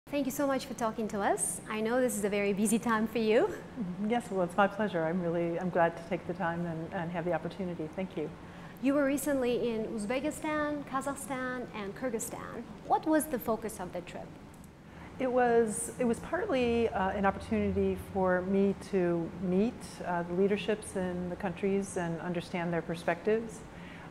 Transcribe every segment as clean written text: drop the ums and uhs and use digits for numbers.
Thank you so much for talking to us. I know this is a very busy time for you. Yes, well, it's my pleasure. I'm glad to take the time and have the opportunity. Thank you. You were recently in Uzbekistan, Kazakhstan, and Kyrgyzstan. What was the focus of the trip? It was partly an opportunity for me to meet the leaderships in the countries and understand their perspectives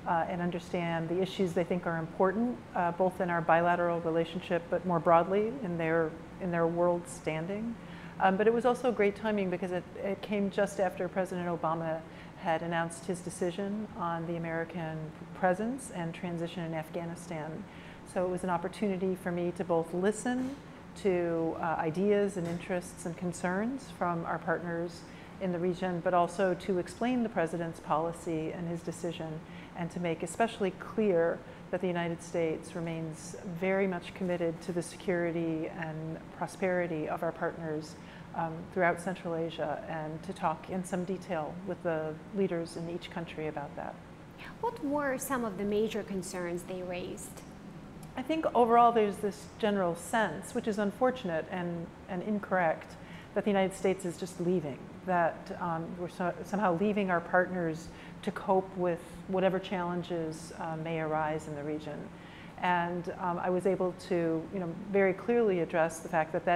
and understand the issues they think are important, both in our bilateral relationship, but more broadly in their world standing. But it was also great timing because it came just after President Obama had announced his decision on the American presence and transition in Afghanistan. So it was an opportunity for me to both listen to ideas and interests and concerns from our partners in the region, but also to explain the President's policy and his decision, and to make especially clear that the United States remains very much committed to the security and prosperity of our partners throughout Central Asia, and to talk in some detail with the leaders in each country about that. What were some of the major concerns they raised? I think overall there's this general sense, which is unfortunate and incorrect, that the United States is just leaving, that we're somehow leaving our partners to cope with whatever challenges may arise in the region. And I was able to very clearly address the fact that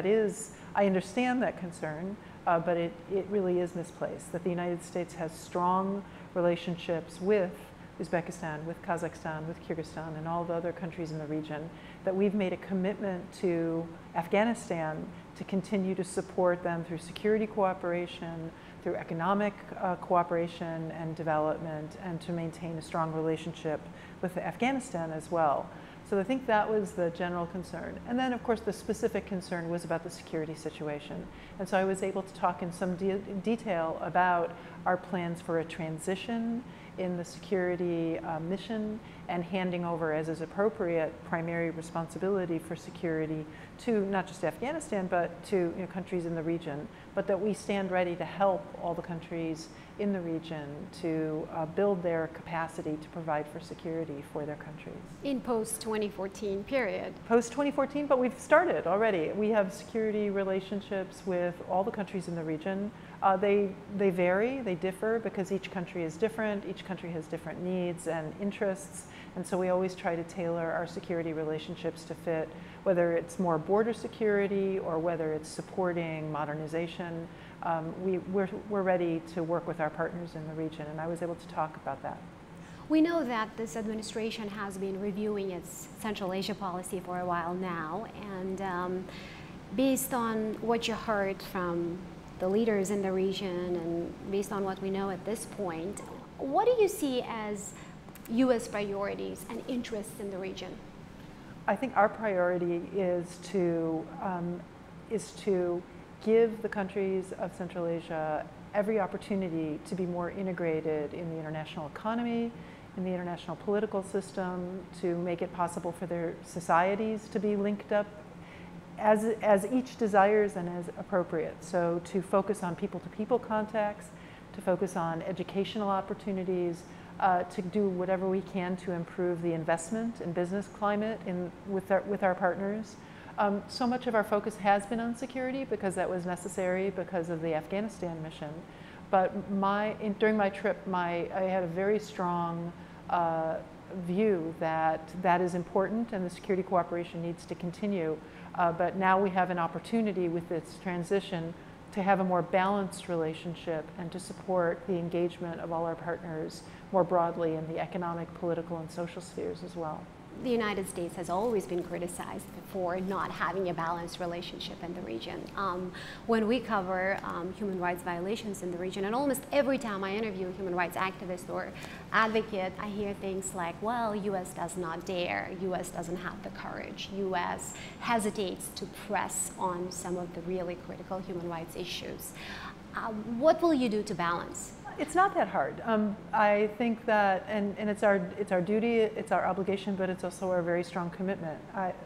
I understand that concern, but it really is misplaced, that the United States has strong relationships with Uzbekistan, with Kazakhstan, with Kyrgyzstan, and all the other countries in the region, that we've made a commitment to Afghanistan to continue to support them through security cooperation, through economic cooperation and development, and to maintain a strong relationship with Afghanistan as well. So I think that was the general concern. And then, of course, the specific concern was about the security situation. And so I was able to talk in some detail about our plans for a transition in the security mission, and handing over, as is appropriate, primary responsibility for security to not just Afghanistan, but to countries in the region, but that we stand ready to help all the countries in the region to build their capacity to provide for security for their countries. In post-2014 period. Post-2014, but we've started already. We have security relationships with all the countries in the region. They vary, they differ, because each country is different, each country has different needs and interests, and so we always try to tailor our security relationships to fit, whether it's more border security or whether it's supporting modernization. We're ready to work with our partners in the region, and I was able to talk about that. We know that this administration has been reviewing its Central Asia policy for a while now, and based on what you heard from the leaders in the region and based on what we know at this point, what do you see as U.S. priorities and interests in the region? I think our priority is to give the countries of Central Asia every opportunity to be more integrated in the international economy, in the international political system, to make it possible for their societies to be linked up as each desires and as appropriate. So to focus on people-to-people contacts, to focus on educational opportunities, to do whatever we can to improve the investment and business climate with our partners. So much of our focus has been on security because that was necessary because of the Afghanistan mission. But during my trip, I had a very strong view that that is important and the security cooperation needs to continue. But now we have an opportunity with this transition to have a more balanced relationship and to support the engagement of all our partners more broadly in the economic, political, and social spheres as well. The United States has always been criticized for not having a balanced relationship in the region. When we cover human rights violations in the region, and almost every time I interview a human rights activist or advocate, I hear things like, well, U.S. does not dare, U.S. doesn't have the courage, U.S. hesitates to press on some of the really critical human rights issues. What will you do to balance? It's not that hard. I think that, and it's our duty, it's our obligation, but it's also our very strong commitment.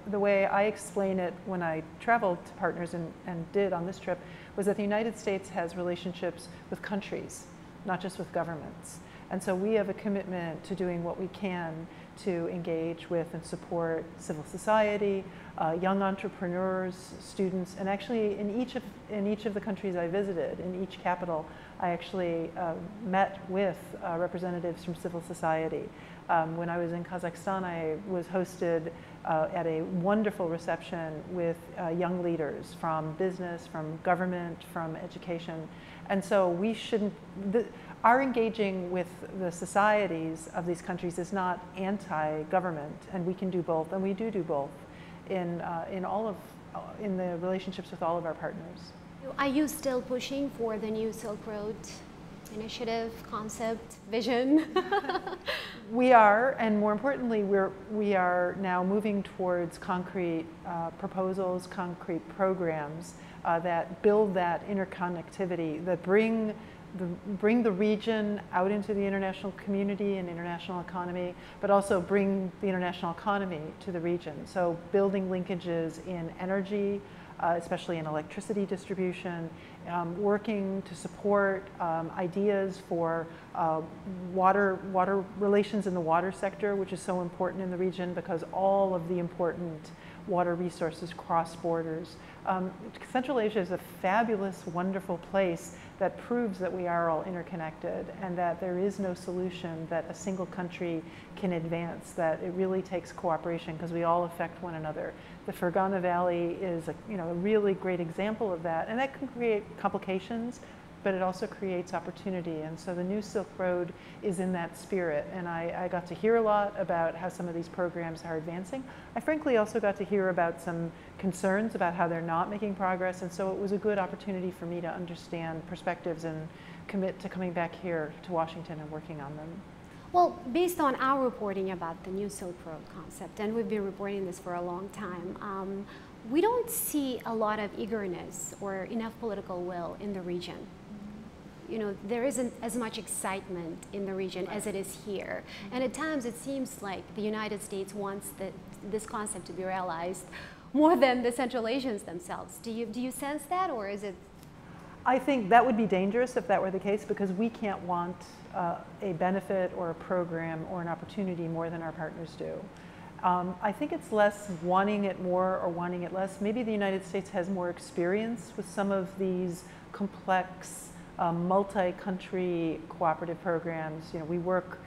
The way I explain it when I traveled to partners and did on this trip was that the United States has relationships with countries, not just with governments. And so we have a commitment to doing what we can to engage with and support civil society, young entrepreneurs, students, and actually in each of the countries I visited, in each capital, I actually met with representatives from civil society. When I was in Kazakhstan, I was hosted at a wonderful reception with young leaders from business, from government, from education. And so we shouldn't, our engaging with the societies of these countries is not anti-government, and we can do both, and we do both in the relationships with all of our partners. Are you still pushing for the new Silk Road initiative, concept, vision? We are, and more importantly, we are now moving towards concrete proposals, concrete programs that build that interconnectivity, that bring the region out into the international community and international economy, but also bring the international economy to the region. So building linkages in energy, especially in electricity distribution, working to support ideas for water relations in the water sector, which is so important in the region because all of the important water resources cross borders. Central Asia is a fabulous, wonderful place that proves that we are all interconnected and that there is no solution that a single country can advance, that it really takes cooperation because we all affect one another. The Fergana Valley is a really great example of that, and that can create complications, but it also creates opportunity. And so the new Silk Road is in that spirit. And I got to hear a lot about how some of these programs are advancing. I frankly also got to hear about some concerns about how they're not making progress. And so it was a good opportunity for me to understand perspectives and commit to coming back here to Washington and working on them. Well, based on our reporting about the new Silk Road concept, and we've been reporting this for a long time, we don't see a lot of eagerness or enough political will in the region. There isn't as much excitement in the region as it is here. And at times it seems like the United States wants this concept to be realized more than the Central Asians themselves. Do you sense that, or is it? I think that would be dangerous if that were the case, because we can't want a benefit or a program or an opportunity more than our partners do. I think it's less wanting it more or wanting it less. Maybe the United States has more experience with some of these complex multi-country cooperative programs. We work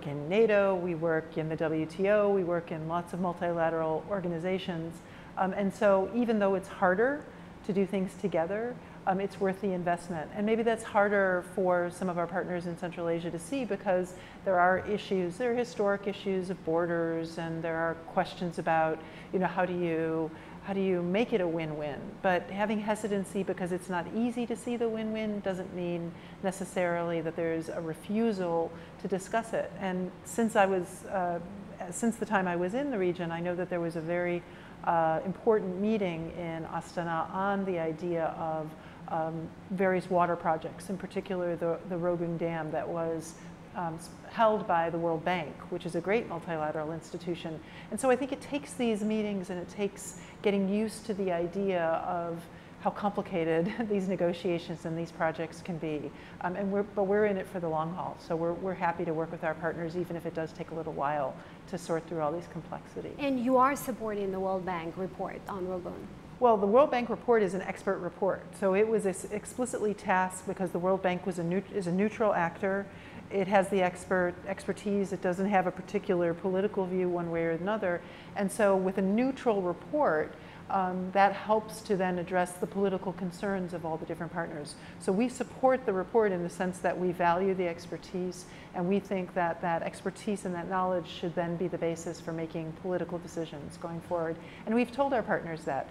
in NATO, we work in the WTO, we work in lots of multilateral organizations. And so even though it's harder to do things together, it's worth the investment. And maybe that's harder for some of our partners in Central Asia to see, because there are issues, there are historic issues of borders, and there are questions about, how do you make it a win-win? But having hesitancy because it's not easy to see the win-win doesn't mean necessarily that there's a refusal to discuss it. And since the time I was in the region, I know that there was a very important meeting in Astana on the idea of various water projects, in particular the Rogung Dam that was held by the World Bank, which is a great multilateral institution. And so I think it takes these meetings and it takes getting used to the idea of how complicated these negotiations and these projects can be. But we're in it for the long haul. So we're happy to work with our partners, even if it does take a little while to sort through all these complexities. And you are supporting the World Bank report on Rogung. Well, the World Bank report is an expert report. So it was explicitly tasked because the World Bank is a neutral actor. It has the expertise. It doesn't have a particular political view one way or another. And so with a neutral report, that helps to then address the political concerns of all the different partners. So we support the report in the sense that we value the expertise, and we think that that expertise and that knowledge should then be the basis for making political decisions going forward. And we've told our partners that.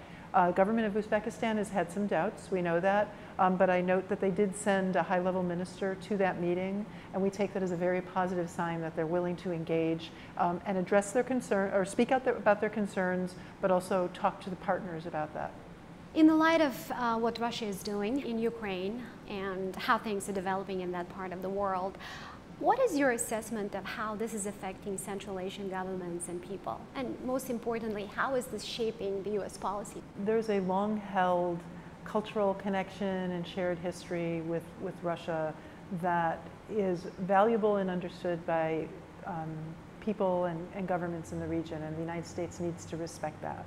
Government of Uzbekistan has had some doubts, we know that, but I note that they did send a high-level minister to that meeting, and we take that as a very positive sign that they're willing to engage and address their concern, or speak out about their concerns, but also talk to the partners about that. In the light of what Russia is doing in Ukraine and how things are developing in that part of the world, what is your assessment of how this is affecting Central Asian governments and people? And most importantly, how is this shaping the US policy? There's a long-held cultural connection and shared history with Russia that is valuable and understood by people and governments in the region, and the United States needs to respect that.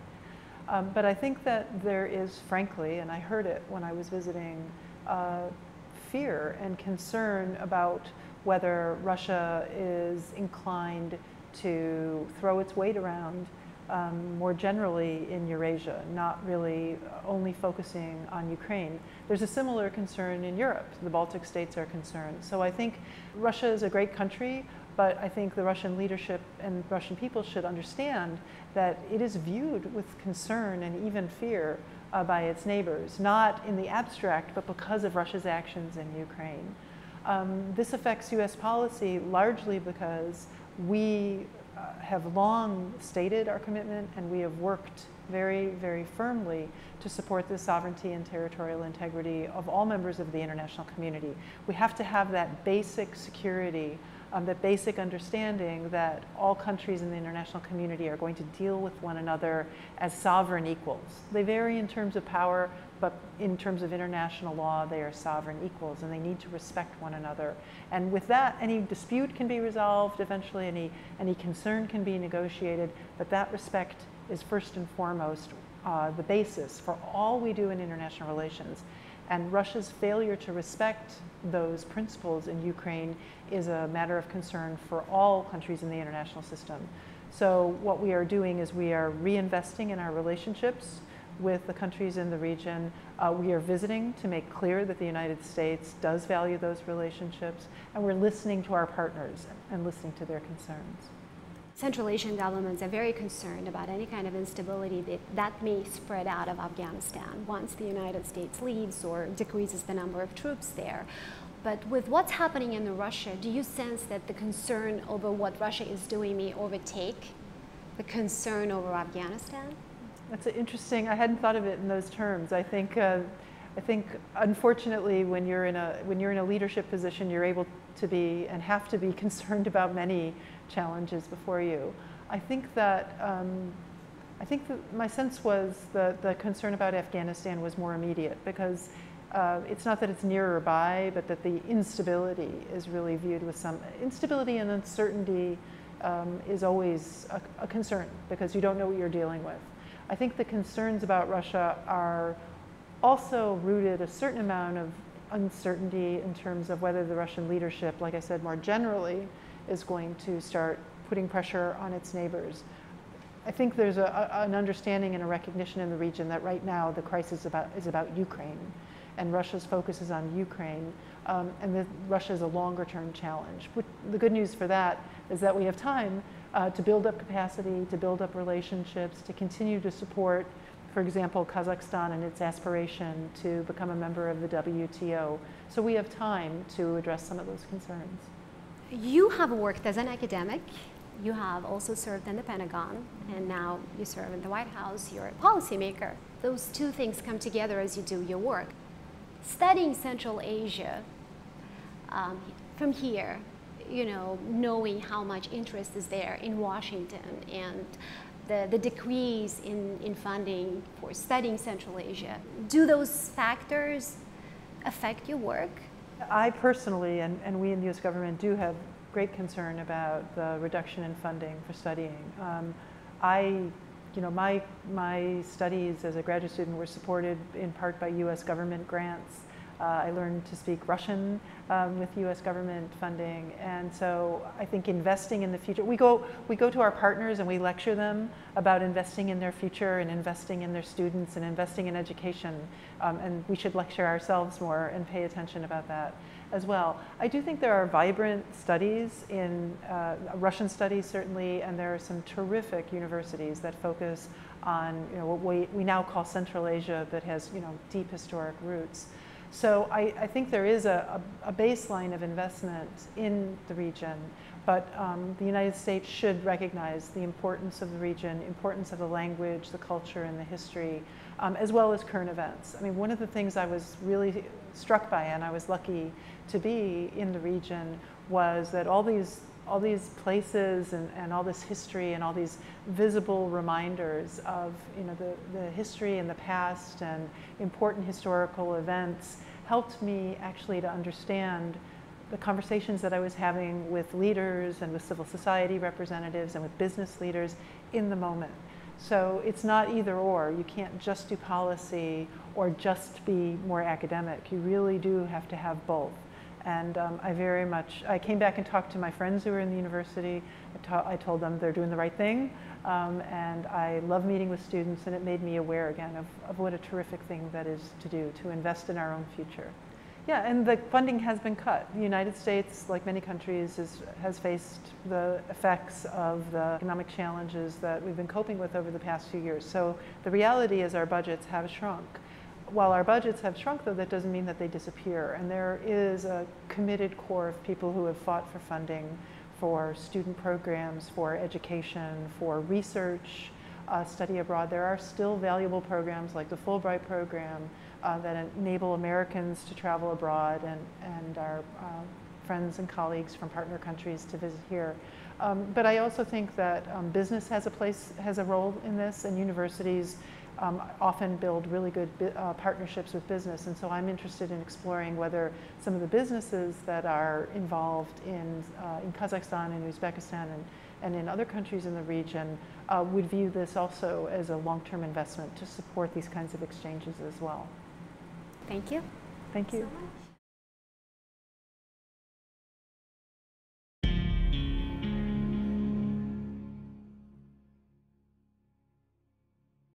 But I think that there is, frankly, and I heard it when I was visiting, fear and concern about whether Russia is inclined to throw its weight around more generally in Eurasia, not really only focusing on Ukraine. There's a similar concern in Europe. The Baltic states are concerned. So I think Russia is a great country, but I think the Russian leadership and Russian people should understand that it is viewed with concern and even fear by its neighbors, not in the abstract, but because of Russia's actions in Ukraine. This affects US policy largely because we have long stated our commitment, and we have worked very, very firmly to support the sovereignty and territorial integrity of all members of the international community. We have to have that basic security, that basic understanding that all countries in the international community are going to deal with one another as sovereign equals. They vary in terms of power, but in terms of international law, they are sovereign equals, and they need to respect one another. And with that, any dispute can be resolved eventually, any concern can be negotiated, but that respect is first and foremost the basis for all we do in international relations. And Russia's failure to respect those principles in Ukraine is a matter of concern for all countries in the international system. So what we are doing is we are reinvesting in our relationships with the countries in the region. We are visiting to make clear that the United States does value those relationships, and we're listening to our partners and listening to their concerns. Central Asian governments are very concerned about any kind of instability that may spread out of Afghanistan once the United States leaves or decreases the number of troops there. But with what's happening in Russia, do you sense that the concern over what Russia is doing may overtake the concern over Afghanistan? That's interesting. I hadn't thought of it in those terms. I think unfortunately, when you're in a leadership position, you're able to be and have to be concerned about many challenges before you. I think that my sense was the concern about Afghanistan was more immediate, because it's not that it's nearer by, but that the instability is really viewed with some instability, and uncertainty is always a concern because you don't know what you're dealing with. I think the concerns about Russia are also rooted a certain amount of uncertainty in terms of whether the Russian leadership, like I said, more generally, is going to start putting pressure on its neighbors. I think there's an understanding and a recognition in the region that right now the crisis is about Ukraine, and Russia's focus is on Ukraine, and that Russia is a longer-term challenge. The good news for that is that we have time to build up capacity, to build up relationships, to continue to support, for example, Kazakhstan and its aspiration to become a member of the WTO. So we have time to address some of those concerns. You have worked as an academic. You have also served in the Pentagon, and now you serve in the White House. You're a policymaker. Those two things come together as you do your work. Studying Central Asia from here, you know, knowing how much interest is there in Washington and the decrease in funding for studying Central Asia, do those factors affect your work? I personally, and we in the U.S. government, do have great concern about the reduction in funding for studying. My studies as a graduate student were supported in part by U.S. government grants. I learned to speak Russian with U.S. government funding, and so I think investing in the future. We go to our partners and we lecture them about investing in their future and investing in their students and investing in education, and we should lecture ourselves more and pay attention about that as well. I do think there are vibrant studies in Russian studies certainly, and there are some terrific universities that focus on what we now call Central Asia, that has deep historic roots. So I think there is a baseline of investment in the region, but the United States should recognize the importance of the region, importance of the language, the culture, and the history, as well as current events. I mean, one of the things I was really struck by, and I was lucky to be in the region, was that all these places and all this history and all these visible reminders of the history and the past and important historical events helped me actually to understand the conversations that I was having with leaders and with civil society representatives and with business leaders in the moment. So it's not either or. You can't just do policy or just be more academic. You really do have to have both. And I came back and talked to my friends who were in the university. I told them they're doing the right thing. And I love meeting with students, and it made me aware again of what a terrific thing that is to do, to invest in our own future. Yeah, and the funding has been cut. The United States, like many countries, has faced the effects of the economic challenges that we've been coping with over the past few years. So the reality is our budgets have shrunk. While our budgets have shrunk, though, that doesn't mean that they disappear. And there is a committed core of people who have fought for funding, for student programs, for education, for research, study abroad. There are still valuable programs like the Fulbright program that enable Americans to travel abroad and our friends and colleagues from partner countries to visit here. But I also think that business has a role in this, and universities often build really good partnerships with business. And so I'm interested in exploring whether some of the businesses that are involved in Kazakhstan and Uzbekistan and in other countries in the region would view this also as a long-term investment to support these kinds of exchanges as well. Thank you. Thank you. So much.